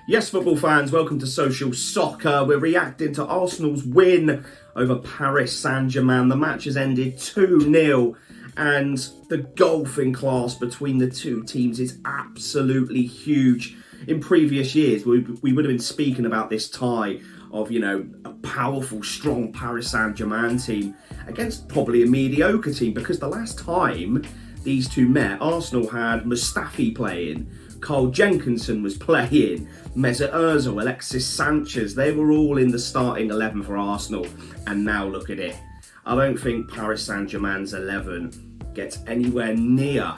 Yes, football fans, welcome to Social Soccer. We're reacting to Arsenal's win over Paris Saint-Germain. The match has ended 2-0 and the golfing class between the two teams is absolutely huge. In previous years, we would have been speaking about this tie of, a powerful, strong Paris Saint-Germain team against probably a mediocre team, because the last time these two met, Arsenal had Mustafi playing, Carl Jenkinson was playing, Mesut Ozil, Alexis Sanchez, they were all in the starting 11 for Arsenal, and now look at it. I don't think Paris Saint-Germain's 11 gets anywhere near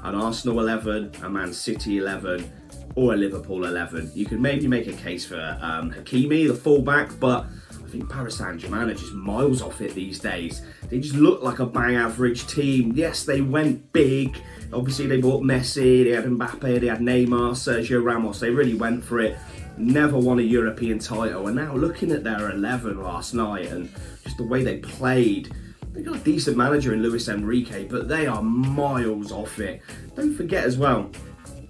an Arsenal 11, a Man City 11, or a Liverpool 11. You could maybe make a case for Hakimi, the fullback, but I think Paris Saint-Germain are just miles off it these days. They just look like a bang average team. Yes, they went big. Obviously, they bought Messi, they had Mbappe, they had Neymar, Sergio Ramos. They really went for it. Never won a European title. And now looking at their 11 last night and just the way they played, they got a decent manager in Luis Enrique, but they are miles off it. Don't forget as well,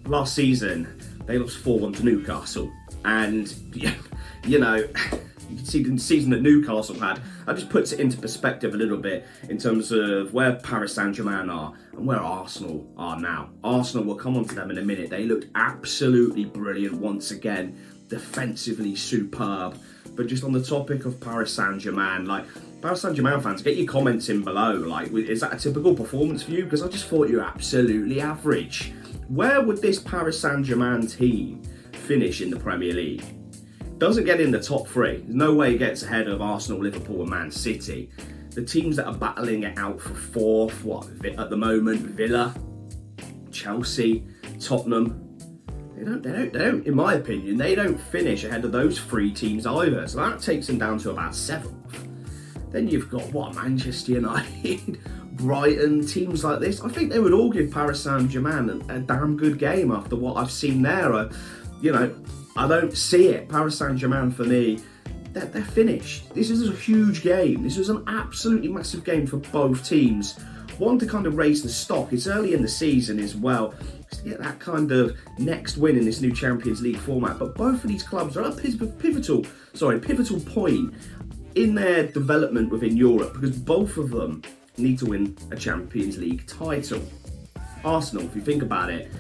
last season, they lost 4-1 to Newcastle. And, you can see the season that Newcastle had. That just puts it into perspective a little bit in terms of where Paris Saint-Germain are and where Arsenal are now. Arsenal, will come on to them in a minute. They looked absolutely brilliant once again, defensively superb. But just on the topic of Paris Saint-Germain, Paris Saint-Germain fans, get your comments in below. Is that a typical performance for you? Because I just thought you're absolutely average. Where would this Paris Saint-Germain team finish in the Premier League? Doesn't get in the top three. There's no way it gets ahead of Arsenal, Liverpool and Man City. The teams that are battling it out for fourth, at the moment, Villa, Chelsea, Tottenham, they don't, in my opinion, they don't finish ahead of those three teams either. So that takes them down to about 7th. Then you've got, Manchester United, Brighton, teams like this. I think they would all give Paris Saint-Germain a damn good game after what I've seen there. I don't see it. Paris Saint-Germain, for me, they're finished. This is a huge game. This was an absolutely massive game for both teams. One to kind of raise the stock. It's early in the season as well, just to get that kind of next win in this new Champions League format. But both of these clubs are at a pivotal point in their development within Europe, because both of them need to win a Champions League title. Arsenal, if you think about it,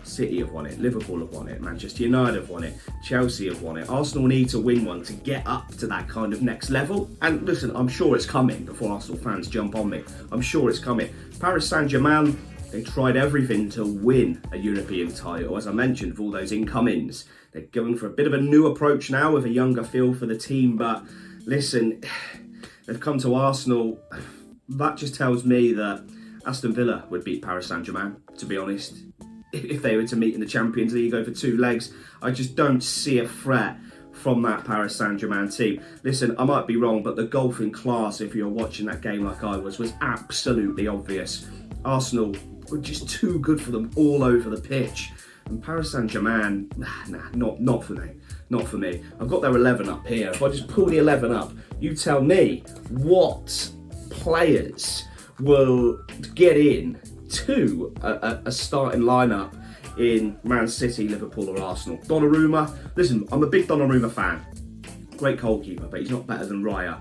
City have won it, Liverpool have won it, Manchester United have won it, Chelsea have won it. Arsenal need to win one to get up to that kind of next level. And listen, I'm sure it's coming before Arsenal fans jump on me. I'm sure it's coming. Paris Saint-Germain, they tried everything to win a European title. As I mentioned, with all those incomings, they're going for a bit of a new approach now with a younger feel for the team. But listen, they've come to Arsenal. That just tells me that Aston Villa would beat Paris Saint-Germain, to be honest. If they were to meet in the Champions League over 2 legs, I just don't see a threat from that Paris Saint-Germain team. Listen, I might be wrong, but the golfing class, if you're watching that game like I was absolutely obvious. Arsenal were just too good for them all over the pitch. And Paris Saint-Germain, not for me. Not for me. I've got their 11 up here. If I just pull the 11 up, you tell me what players will get in to a starting lineup in Man City, Liverpool or Arsenal. Donnarumma, listen, I'm a big Donnarumma fan. Great goalkeeper, but he's not better than Raya,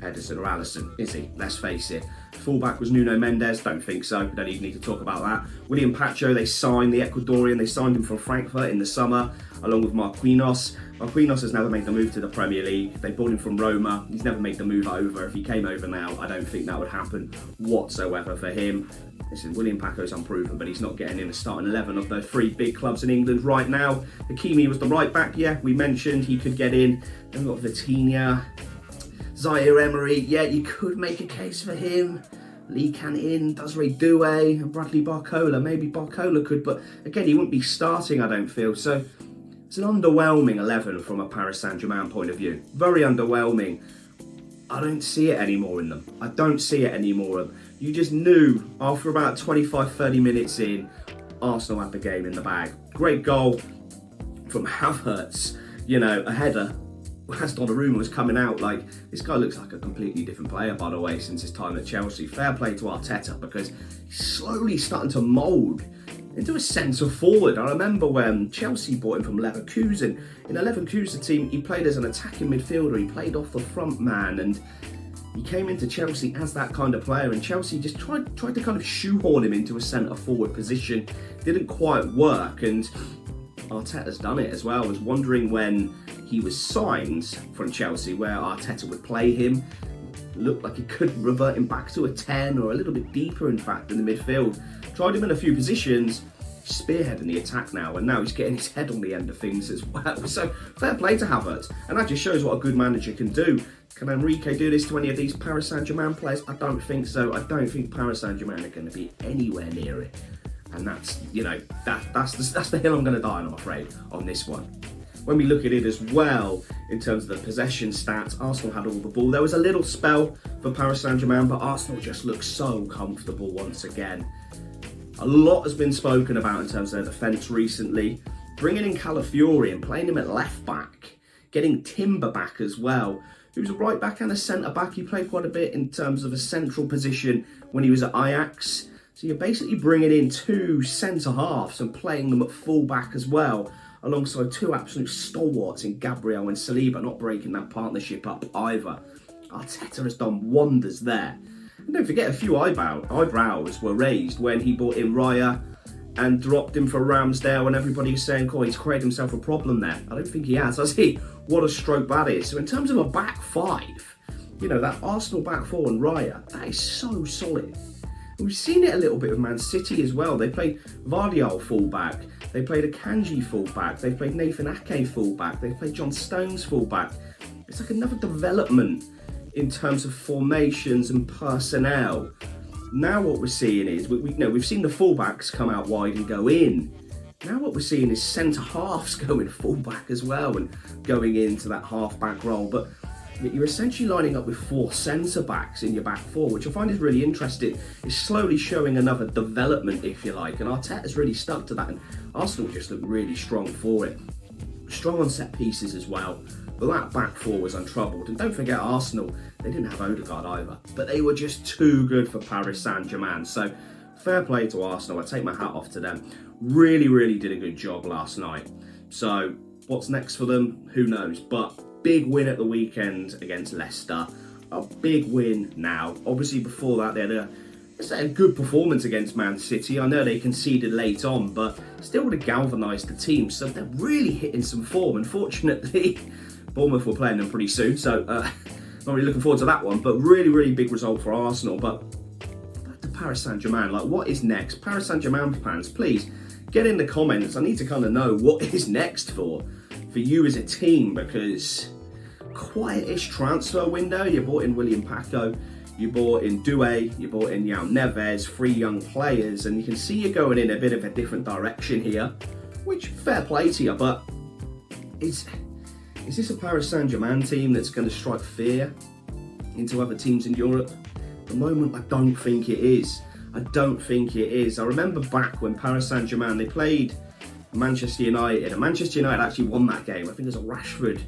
Edison or Alisson, is he? Let's face it. Fullback was Nuno Mendes, don't think so. We don't even need to talk about that. William Pacho, they signed the Ecuadorian, they signed him from Frankfurt in the summer, along with Marquinhos. Marquinhos has never made the move to the Premier League. They bought him from Roma. He's never made the move over. If he came over now, I don't think that would happen whatsoever for him. Listen, William Paco's unproven, but he's not getting in a starting 11 of those 3 big clubs in England right now. Hakimi was the right back, we mentioned he could get in. Then we've got Vitinha, Zaire Emery, you could make a case for him. Lee Can-in, Desiree Doué, and Bradley Barcola. Maybe Barcola could, but again, he wouldn't be starting, I don't feel. So it's an underwhelming 11 from a Paris Saint-Germain point of view. Very underwhelming. I don't see it anymore in them. I don't see it anymore. You just knew after about 25-30 minutes in, Arsenal had the game in the bag. Great goal from Havertz, a header. As Donnarumma was coming out, this guy looks like a completely different player, by the way, since his time at Chelsea. Fair play to Arteta, because he's slowly starting to mould into a centre forward. I remember when Chelsea bought him from Leverkusen. In a Leverkusen team, he played as an attacking midfielder. He played off the front man, and he came into Chelsea as that kind of player. And Chelsea just tried to kind of shoehorn him into a centre forward position. Didn't quite work, and Arteta's done it as well. I was wondering when he was signed from Chelsea where Arteta would play him. Looked like he could revert him back to a 10 or a little bit deeper, in fact, in the midfield. Tried him in a few positions, spearheading the attack now, and now he's getting his head on the end of things as well. So fair play to Havertz, and that just shows what a good manager can do. Can Enrique do this to any of these Paris Saint-Germain players? I don't think so. I don't think Paris Saint-Germain are going to be anywhere near it. And that's, you know, that's the hill I'm going to die on, I'm afraid, on this one. When we look at it as well, in terms of the possession stats, Arsenal had all the ball. There was a little spell for Paris Saint-Germain, but Arsenal just looked so comfortable once again. A lot has been spoken about in terms of their defence recently. Bringing in Calafiori and playing him at left back, getting Timber back as well. He was a right back and a centre back. He played quite a bit in terms of a central position when he was at Ajax. So you're basically bringing in two centre halves and playing them at full back as well, alongside two absolute stalwarts in Gabriel and Saliba, not breaking that partnership up either. Arteta has done wonders there. And don't forget, a few eyebrows were raised when he brought in Raya and dropped him for Ramsdale, and everybody was saying, oh, he's created himself a problem there. I don't think he has he? What a stroke that is. So in terms of a back five, you know, that Arsenal back four and Raya, that is so solid. And we've seen it a little bit with Man City as well. They played Vardiol fullback. They played Akanji fullback. They played Nathan Ake fullback. They played John Stones fullback. It's like another development in terms of formations and personnel. Now what we're seeing is, we've seen the fullbacks come out wide and go in. Now what we're seeing is centre halves going fullback as well and going into that half-back role. But you're essentially lining up with four centre backs in your back four, which I find is really interesting. It's slowly showing another development, if you like, and Arteta's really stuck to that, and Arsenal just look really strong for it. Strong on set pieces as well, but that back four was untroubled. And don't forget, Arsenal, they didn't have Odegaard either, but they were just too good for Paris Saint-Germain. So fair play to Arsenal. I take my hat off to them. Really, really did a good job last night. So what's next for them? Who knows? But big win at the weekend against Leicester. A big win now. Obviously, before that, they had a good performance against Man City. I know they conceded late on, but still would have galvanised the team. So they're really hitting some form. Unfortunately, Bournemouth will play them pretty soon. So not really looking forward to that one. But really, really big result for Arsenal. But back to Paris Saint-Germain. Like, what is next? Paris Saint-Germain fans, please get in the comments. I need to kind of know what is next for you as a team, because quietish transfer window. You bought in William Paco, you bought in Doué, you bought in Yao Neves, 3 young players, and you can see you're going in a bit of a different direction here, which fair play to you. But is this a Paris Saint-Germain team that's going to strike fear into other teams in Europe? At the moment, I don't think it is. I don't think it is. I remember back when Paris Saint-Germain, they played Manchester United, and Manchester United actually won that game. I think it was a Rashford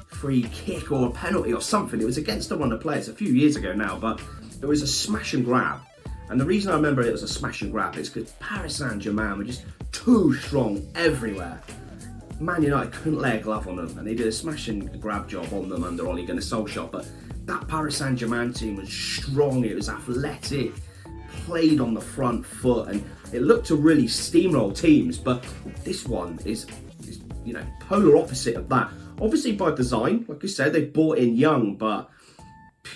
free kick or a penalty or something. It was against one of the players a few years ago now, but it was a smash and grab. And the reason I remember it was a smash and grab is because Paris Saint-Germain were just too strong everywhere. Man United couldn't lay a glove on them, and they did a smash and grab job on them under Ole Gunnar Solskjaer. But that Paris Saint-Germain team was strong, it was athletic, played on the front foot, and it looked to really steamroll teams. But this one is polar opposite of that. Obviously by design, like I said, they bought in young, but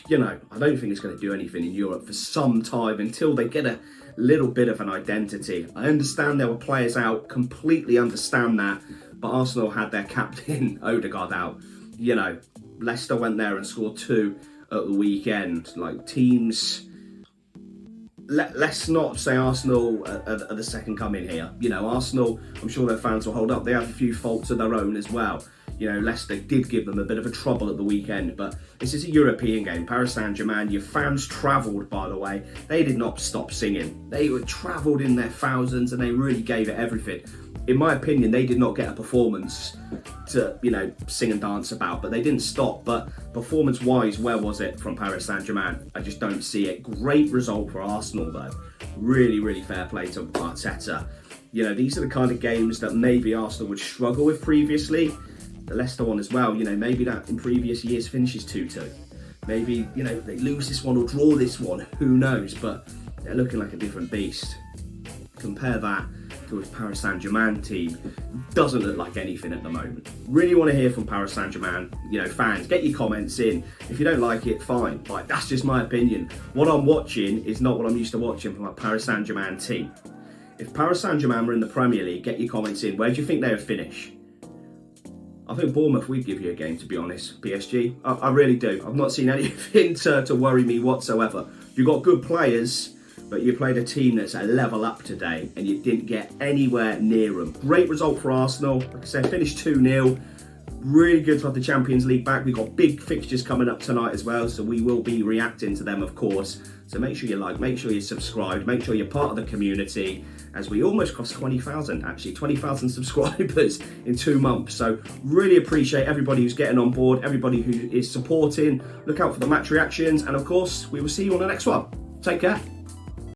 I don't think it's going to do anything in Europe for some time until they get a little bit of an identity. I understand there were players out, completely understand that, but Arsenal had their captain Odegaard out. Leicester went there and scored 2 at the weekend. Like, teams, let's not say Arsenal are the second coming here. Arsenal, I'm sure their fans will hold up. They have a few faults of their own as well. Leicester did give them a bit of a trouble at the weekend, but this is a European game. Paris Saint-Germain, your fans travelled, by the way. They did not stop singing. They were travelled in their thousands, and they really gave it everything. In my opinion, they did not get a performance to, sing and dance about, but they didn't stop. But performance-wise, where was it from Paris Saint-Germain? I just don't see it. Great result for Arsenal, though. Really, really fair play to Arteta. You know, these are the kind of games that maybe Arsenal would struggle with previously. The Leicester one as well, you know, maybe that in previous years finishes 2-2. Maybe, you know, they lose this one or draw this one, who knows, but they're looking like a different beast. Compare that to a Paris Saint-Germain team, doesn't look like anything at the moment. Really want to hear from Paris Saint-Germain, you know, fans, get your comments in. If you don't like it, fine, like, that's just my opinion. What I'm watching is not what I'm used to watching from a Paris Saint-Germain team. If Paris Saint-Germain were in the Premier League, get your comments in. Where do you think they would finish? I think Bournemouth would give you a game, to be honest, PSG. I really do. I've not seen anything to worry me whatsoever. You've got good players, but you played a team that's a level up today and you didn't get anywhere near them. Great result for Arsenal. Like I said, finished 2-0. Really good to have the Champions League back. We've got big fixtures coming up tonight as well, so we will be reacting to them, of course. So make sure you like, make sure you subscribe, make sure you're part of the community, as we almost crossed 20,000, actually, 20,000 subscribers in 2 months. So really appreciate everybody who's getting on board, everybody who is supporting. Look out for the match reactions, and of course, we will see you on the next one. Take care.